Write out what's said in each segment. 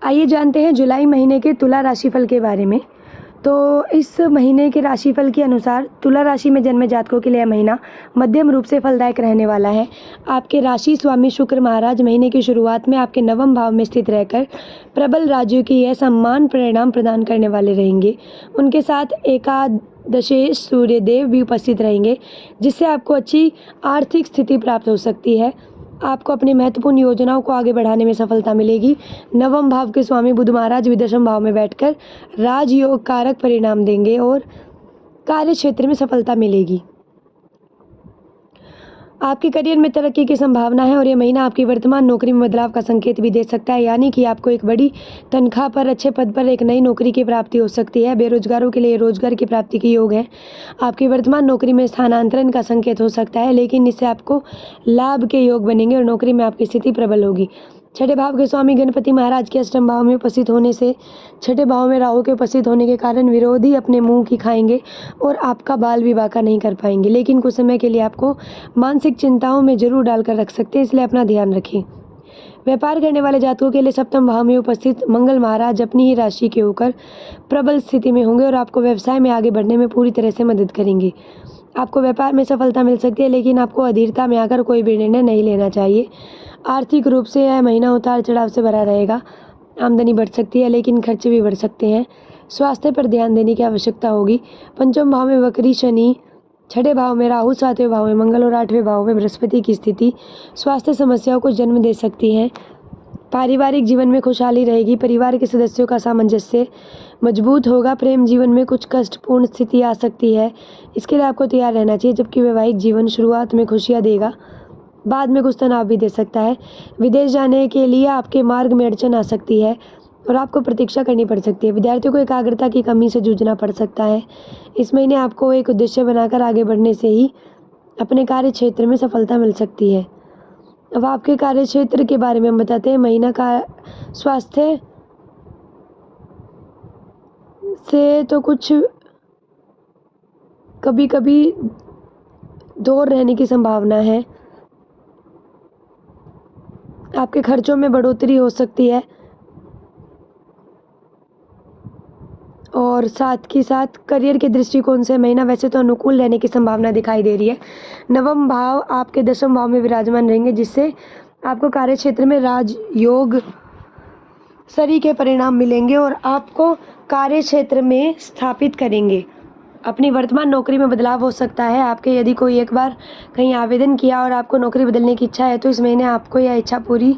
आइए जानते हैं जुलाई महीने के तुला राशिफल के बारे में। तो इस महीने के राशिफल के अनुसार तुला राशि में जन्मे जातकों के लिए यह महीना मध्यम रूप से फलदायक रहने वाला है। आपके राशि स्वामी शुक्र महाराज महीने की शुरुआत में आपके नवम भाव में स्थित रहकर प्रबल राज्यों की यह सम्मान परिणाम प्रदान करने वाले रहेंगे। उनके साथ एकादशेश सूर्यदेव भी उपस्थित रहेंगे, जिससे आपको अच्छी आर्थिक स्थिति प्राप्त हो सकती है। आपको अपनी महत्वपूर्ण योजनाओं को आगे बढ़ाने में सफलता मिलेगी। नवम भाव के स्वामी बुध महाराज विदशम भाव में बैठकर राजयोग कारक परिणाम देंगे और कार्य क्षेत्र में सफलता मिलेगी। आपके करियर में तरक्की की संभावना है और ये महीना आपकी वर्तमान नौकरी में बदलाव का संकेत भी दे सकता है, यानी कि आपको एक बड़ी तनख्वाह पर अच्छे पद पर एक नई नौकरी की प्राप्ति हो सकती है। बेरोजगारों के लिए रोजगार की प्राप्ति के योग है। आपकी वर्तमान नौकरी में स्थानांतरण का संकेत हो सकता है, लेकिन इससे आपको लाभ के योग बनेंगे और नौकरी में आपकी स्थिति प्रबल होगी। छठे भाव के स्वामी गणपति महाराज के अष्टम भाव में उपस्थित होने से छठे भाव में राहु के उपस्थित होने के कारण विरोधी अपने मुंह की खाएंगे और आपका बाल भी बांका नहीं कर पाएंगे, लेकिन कुछ समय के लिए आपको मानसिक चिंताओं में जरूर डालकर रख सकते हैं, इसलिए अपना ध्यान रखें। व्यापार करने वाले जातकों के लिए सप्तम भाव में उपस्थित मंगल महाराज अपनी ही राशि के होकर प्रबल स्थिति में होंगे और आपको व्यवसाय में आगे बढ़ने में पूरी तरह से मदद करेंगे। आपको व्यापार में सफलता मिल सकती है, लेकिन आपको अधीरता में आकर कोई भी निर्णय नहीं लेना चाहिए। आर्थिक रूप से यह महीना उतार चढ़ाव से भरा रहेगा। आमदनी बढ़ सकती है, लेकिन खर्चे भी बढ़ सकते हैं। स्वास्थ्य पर ध्यान देने की आवश्यकता होगी। पंचम भाव में वक्री शनि, छठे भाव में राहु, सातवें भाव में मंगल और आठवें भाव में बृहस्पति की स्थिति स्वास्थ्य समस्याओं को जन्म दे सकती है। पारिवारिक जीवन में खुशहाली रहेगी। परिवार के सदस्यों का सामंजस्य मजबूत होगा। प्रेम जीवन में कुछ कष्टपूर्ण स्थिति आ सकती है, इसके लिए आपको तैयार रहना चाहिए। जबकि वैवाहिक जीवन शुरुआत में खुशियाँ देगा, बाद में कुछ तनाव भी दे सकता है। विदेश जाने के लिए आपके मार्ग में अड़चन आ सकती है और आपको प्रतीक्षा करनी पड़ सकती है। विद्यार्थियों को एकाग्रता की कमी से जूझना पड़ सकता है। इस महीने आपको एक उद्देश्य बनाकर आगे बढ़ने से ही अपने कार्य क्षेत्र में सफलता मिल सकती है। अब आपके कार्य क्षेत्र के बारे में हम बताते हैं। महीना का स्वास्थ्य से तो कुछ कभी कभी दूर रहने की संभावना है। आपके खर्चों में बढ़ोतरी हो सकती है और साथ ही साथ करियर के दृष्टिकोण से महीना वैसे तो अनुकूल रहने की संभावना दिखाई दे रही है। नवम भाव आपके दशम भाव में विराजमान रहेंगे, जिससे आपको कार्य क्षेत्र में राजयोग सरी के परिणाम मिलेंगे और आपको कार्य क्षेत्र में स्थापित करेंगे। अपनी वर्तमान नौकरी में बदलाव हो सकता है। आपके यदि कोई एक बार कहीं आवेदन किया और आपको नौकरी बदलने की इच्छा है, तो इस महीने आपको यह इच्छा पूरी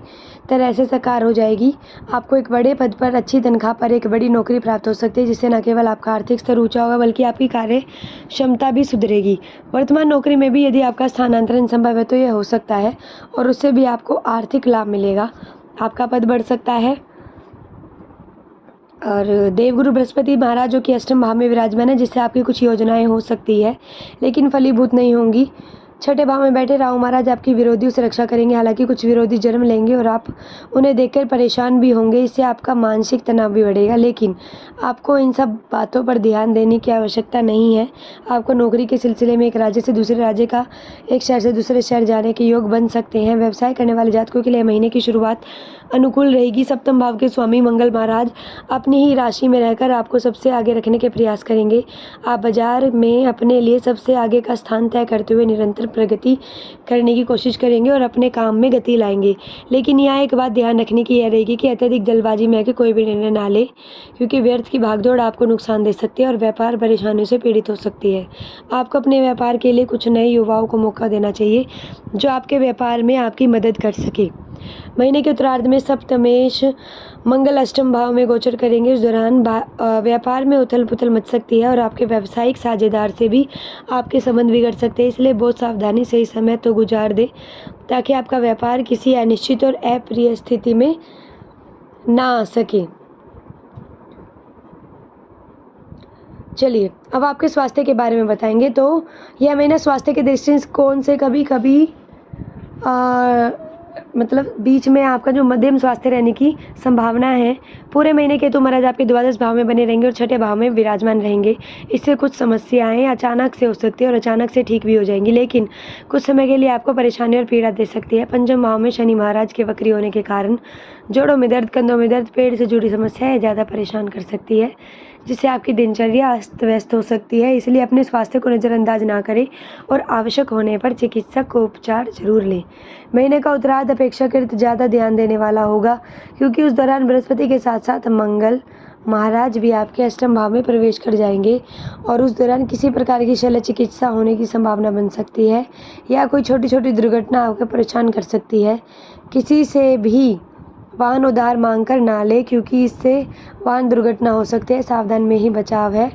तरह से साकार हो जाएगी। आपको एक बड़े पद पर अच्छी तनख्वाह पर एक बड़ी नौकरी प्राप्त हो सकती है, जिससे न केवल आपका आर्थिक स्तर ऊंचा होगा, बल्कि आपकी कार्य क्षमता भी सुधरेगी। वर्तमान नौकरी में भी यदि आपका स्थानांतरण संभव है तो यह हो सकता है और उससे भी आपको आर्थिक लाभ मिलेगा। आपका पद बढ़ सकता है। और देवगुरु बृहस्पति महाराज जो कि अष्टम भाव में विराजमान है, जिससे आपकी कुछ योजनाएं हो सकती है, लेकिन फलीभूत नहीं होंगी। छठे भाव में बैठे राहु महाराज आपकी विरोधियों से रक्षा करेंगे। हालांकि कुछ विरोधी जन्म लेंगे और आप उन्हें देखकर परेशान भी होंगे, इससे आपका मानसिक तनाव भी बढ़ेगा, लेकिन आपको इन सब बातों पर ध्यान देने की आवश्यकता नहीं है। आपको नौकरी के सिलसिले में एक राज्य से दूसरे राज्य का, एक शहर से दूसरे शहर जाने के योग बन सकते हैं। व्यवसाय करने वाले जातकों के लिए महीने की शुरुआत अनुकूल रहेगी। सप्तम भाव के स्वामी मंगल महाराज अपनी ही राशि में रहकर आपको सबसे आगे रखने के प्रयास करेंगे। आप बाजार में अपने लिए सबसे आगे का स्थान तय करते हुए निरंतर प्रगति करने की कोशिश करेंगे और अपने काम में गति लाएंगे। लेकिन यहाँ एक बात ध्यान रखने की यह रहेगी कि अत्यधिक जल्दबाजी में आके कोई भी निर्णय ना ले, क्योंकि व्यर्थ की भागदौड़ आपको नुकसान दे सकती है और व्यापार परेशानियों से पीड़ित हो सकती है। आपको अपने व्यापार के लिए कुछ नए युवाओं को मौका देना चाहिए, जो आपके व्यापार में आपकी मदद कर सके। महीने के उत्तरार्ध में सप्तमेश मंगल अष्टम भाव में गोचर करेंगे। इस दौरान व्यापार में उथल पुथल मच सकती है और आपके व्यावसायिक साझेदार से भी आपके संबंध बिगड़ सकते हैं, इसलिए बहुत सावधानी से इस समय तो गुजार दे, ताकि आपका व्यापार किसी अनिश्चित और अप्रिय स्थिति में ना आ सके। चलिए अब आपके स्वास्थ्य के बारे में बताएंगे। तो यह महीना स्वास्थ्य के दृष्टिकोण से कभी कभी मतलब बीच में आपका जो मध्यम स्वास्थ्य रहने की संभावना है। पूरे महीने केतु महाराज आपके द्वादश भाव में बने रहेंगे और छठे भाव में विराजमान रहेंगे। इससे कुछ समस्याएं अचानक से हो सकती है और अचानक से ठीक भी हो जाएंगी, लेकिन कुछ समय के लिए आपको परेशानी और पीड़ा दे सकती है। पंचम भाव में शनि महाराज के वक्री होने के कारण जोड़ों में दर्द, कंधों में दर्द, पेट से जुड़ी समस्याएं ज़्यादा परेशान कर सकती है, जिससे आपकी दिनचर्या अस्त व्यस्त हो सकती है। इसलिए अपने स्वास्थ्य को नज़रअंदाज ना करें और आवश्यक होने पर चिकित्सक को उपचार जरूर लें। महीने का उत्तरार्ध अपेक्षाकृत ज़्यादा ध्यान देने वाला होगा, क्योंकि उस दौरान बृहस्पति के साथ साथ मंगल महाराज भी आपके अष्टम भाव में प्रवेश कर जाएंगे और उस दौरान किसी प्रकार की शल्य चिकित्सा होने की संभावना बन सकती है या कोई छोटी छोटी दुर्घटना आपको परेशान कर सकती है। किसी से भी वाहन उधार मांगकर ना ले, क्योंकि इससे वाहन दुर्घटना हो सकती है। सावधान में ही बचाव है।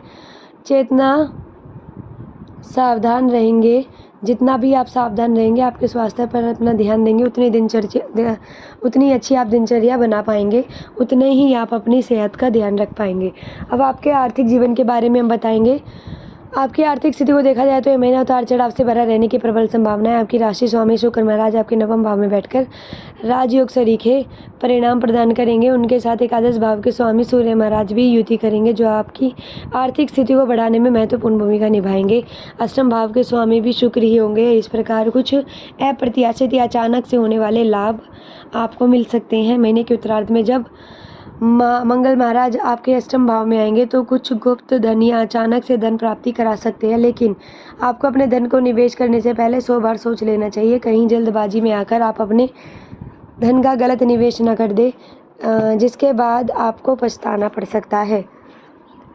चेतना सावधान रहेंगे, जितना भी आप सावधान रहेंगे, आपके स्वास्थ्य पर अपना ध्यान देंगे, उतनी अच्छी आप दिनचर्या बना पाएंगे, उतने ही आप अपनी सेहत का ध्यान रख पाएंगे। अब आपके आर्थिक जीवन के बारे में हम बताएंगे। आपकी आर्थिक स्थिति को देखा जाए तो यह महीना उतार चढ़ाव से भरा रहने की प्रबल संभावना है। आपकी राशि स्वामी शुक्र महाराज आपके नवम भाव में बैठकर राजयोग सरीखे परिणाम प्रदान करेंगे। उनके साथ एकादश भाव के स्वामी सूर्य महाराज भी युति करेंगे, जो आपकी आर्थिक स्थिति को बढ़ाने में महत्वपूर्ण भूमिका निभाएंगे। अष्टम भाव के स्वामी भी शुक्र ही होंगे। इस प्रकार कुछ अप्रत्याशित या अचानक से होने वाले लाभ आपको मिल सकते हैं। महीने के उत्तरार्ध में जब मंगल महाराज आपके अष्टम भाव में आएंगे तो कुछ गुप्त धन या अचानक से धन प्राप्ति करा सकते हैं, लेकिन आपको अपने धन को निवेश करने से पहले 100 बार सोच लेना चाहिए। कहीं जल्दबाजी में आकर आप अपने धन का गलत निवेश न कर दे, जिसके बाद आपको पछताना पड़ सकता है।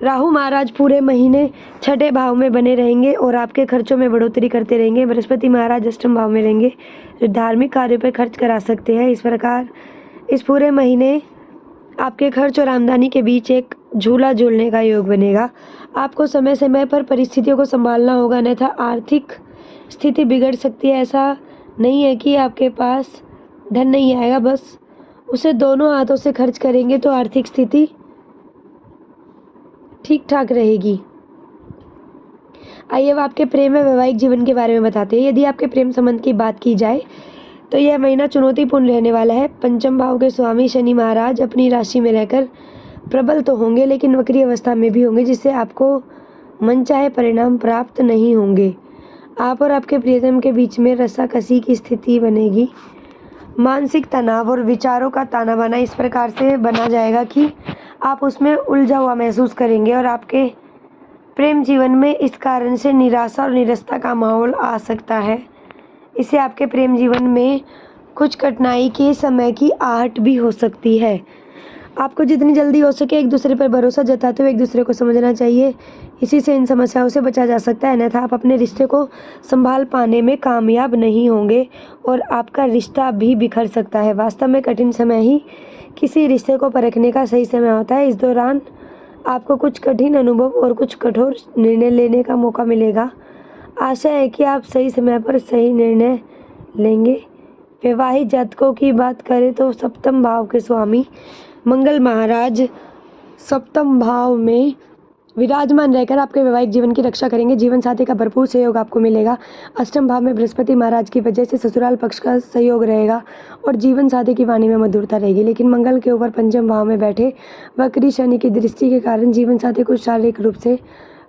राहु महाराज पूरे महीने छठे भाव में बने रहेंगे और आपके खर्चों में बढ़ोतरी करते रहेंगे। बृहस्पति महाराज अष्टम भाव में रहेंगे, जो धार्मिक कार्यों पर खर्च करा सकते हैं। इस प्रकार इस पूरे महीने आपके खर्च और आमदनी के बीच एक झूला झूलने का योग बनेगा। आपको समय समय पर परिस्थितियों को संभालना होगा, अन्यथा आर्थिक स्थिति बिगड़ सकती है। ऐसा नहीं है कि आपके पास धन नहीं आएगा, बस उसे दोनों हाथों से खर्च करेंगे तो आर्थिक स्थिति ठीक ठाक रहेगी। आइए अब आपके प्रेम व वैवाहिक जीवन के बारे में बताते हैं। यदि आपके प्रेम संबंध की बात की जाए तो यह महीना चुनौतीपूर्ण रहने वाला है। पंचम भाव के स्वामी शनि महाराज अपनी राशि में रहकर प्रबल तो होंगे, लेकिन वक्री अवस्था में भी होंगे, जिससे आपको मनचाहे परिणाम प्राप्त नहीं होंगे। आप और आपके प्रियतम के बीच में रस्साकसी की स्थिति बनेगी। मानसिक तनाव और विचारों का ताना बाना इस प्रकार से बना जाएगा कि आप उसमें उलझा हुआ महसूस करेंगे और आपके प्रेम जीवन में इस कारण से निराशा और निरस्ता का माहौल आ सकता है। इससे आपके प्रेम जीवन में कुछ कठिनाई के समय की आहट भी हो सकती है। आपको जितनी जल्दी हो सके एक दूसरे पर भरोसा जताते हुए एक दूसरे को समझना चाहिए। इसी से इन समस्याओं से बचा जा सकता है, अन्यथा आप अपने रिश्ते को संभाल पाने में कामयाब नहीं होंगे और आपका रिश्ता भी बिखर सकता है। वास्तव में कठिन समय ही किसी रिश्ते को परखने का सही समय होता है। इस दौरान आपको कुछ कठिन अनुभव और कुछ कठोर निर्णय लेने का मौका मिलेगा। आशा है कि आप सही समय पर सही निर्णय लेंगे। वैवाहिक जातकों की बात करें तो सप्तम भाव के स्वामी मंगल महाराज सप्तम भाव में विराजमान रहकर आपके वैवाहिक जीवन की रक्षा करेंगे। जीवन साथी का भरपूर सहयोग आपको मिलेगा। अष्टम भाव में बृहस्पति महाराज की वजह से ससुराल पक्ष का सहयोग रहेगा और जीवन साथी की वाणी में मधुरता रहेगी, लेकिन मंगल के ऊपर पंचम भाव में बैठे वक्री शनि की दृष्टि के कारण जीवन साथी कुछ शारीरिक रूप से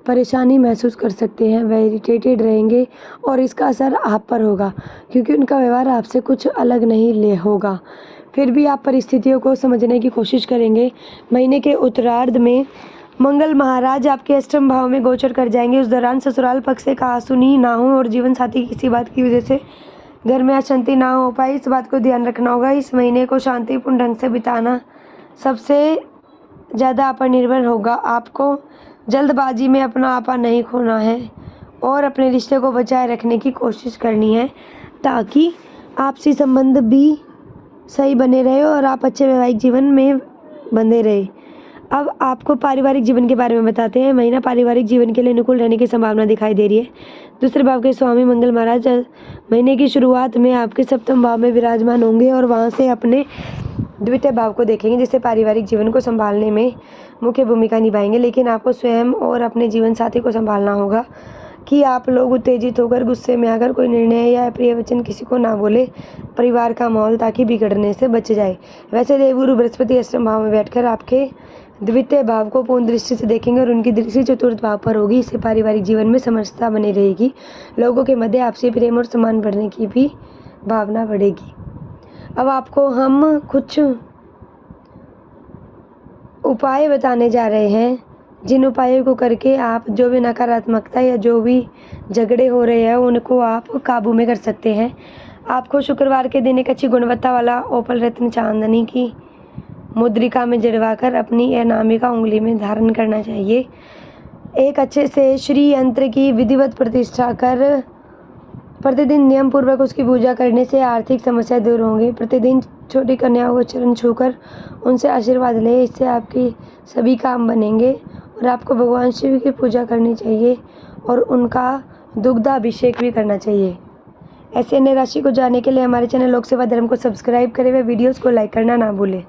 परेशानी महसूस कर सकते हैं। वह इरिटेटेड रहेंगे और इसका असर आप पर होगा, क्योंकि उनका व्यवहार आपसे कुछ अलग नहीं होगा। फिर भी आप परिस्थितियों को समझने की कोशिश करेंगे। महीने के उत्तरार्ध में मंगल महाराज आपके अष्टम भाव में गोचर कर जाएंगे। उस दौरान ससुराल पक्ष से कहासुनी ना हो और जीवन साथी किसी बात की वजह से घर में अशांति ना हो पाए, इस बात को ध्यान रखना होगा। इस महीने को शांतिपूर्ण ढंग से बिताना सबसे ज़्यादा आप पर निर्भर होगा। आपको जल्दबाजी में अपना आपा नहीं खोना है और अपने रिश्ते को बचाए रखने की कोशिश करनी है, ताकि आपसी संबंध भी सही बने रहे और आप अच्छे वैवाहिक जीवन में बंधे रहे। अब आपको पारिवारिक जीवन के बारे में बताते हैं। महीना पारिवारिक जीवन के लिए अनुकूल रहने की संभावना दिखाई दे रही है। दूसरे भाव के स्वामी मंगल महाराज महीने की शुरुआत में आपके सप्तम भाव में विराजमान होंगे और वहां से अपने द्वितीय भाव को देखेंगे, जिससे पारिवारिक जीवन को संभालने में मुख्य भूमिका निभाएंगे। लेकिन आपको स्वयं और अपने जीवन साथी को संभालना होगा कि आप लोग उत्तेजित होकर गुस्से में आकर कोई निर्णय या अप्रिय वचन किसी को ना बोले परिवार का माहौल ताकि बिगड़ने से बच जाए। वैसे देवगुरु बृहस्पति अष्टम भाव में बैठकर आपके द्वितीय भाव को पूर्ण दृष्टि से देखेंगे और उनकी दृष्टि चतुर्थ भाव पर होगी। इससे पारिवारिक जीवन में समरसता बनी रहेगी। लोगों के मध्य आपसी प्रेम और सम्मान बढ़ने की भी भावना बढ़ेगी। अब आपको हम कुछ उपाय बताने जा रहे हैं, जिन उपायों को करके आप जो भी नकारात्मकता या जो भी झगड़े हो रहे हैं उनको आप काबू में कर सकते हैं। आपको शुक्रवार के दिन एक अच्छी गुणवत्ता वाला ओपल रत्न चांदनी की मुद्रिका में जड़वाकर अपनी अनामिका उंगली में धारण करना चाहिए। एक अच्छे से श्री यंत्र की विधिवत प्रतिष्ठा कर प्रतिदिन नियम पूर्वक उसकी पूजा करने से आर्थिक समस्या दूर होंगी। प्रतिदिन छोटी कन्याओं को चरण छूकर उनसे आशीर्वाद लें, इससे आपकी सभी काम बनेंगे। और आपको भगवान शिव की पूजा करनी चाहिए और उनका दुग्धाभिषेक भी करना चाहिए। ऐसे अन्य राशि को जानने के लिए हमारे चैनल लोक सेवा धर्म को सब्सक्राइब करें व वीडियोस को लाइक करना ना भूलें।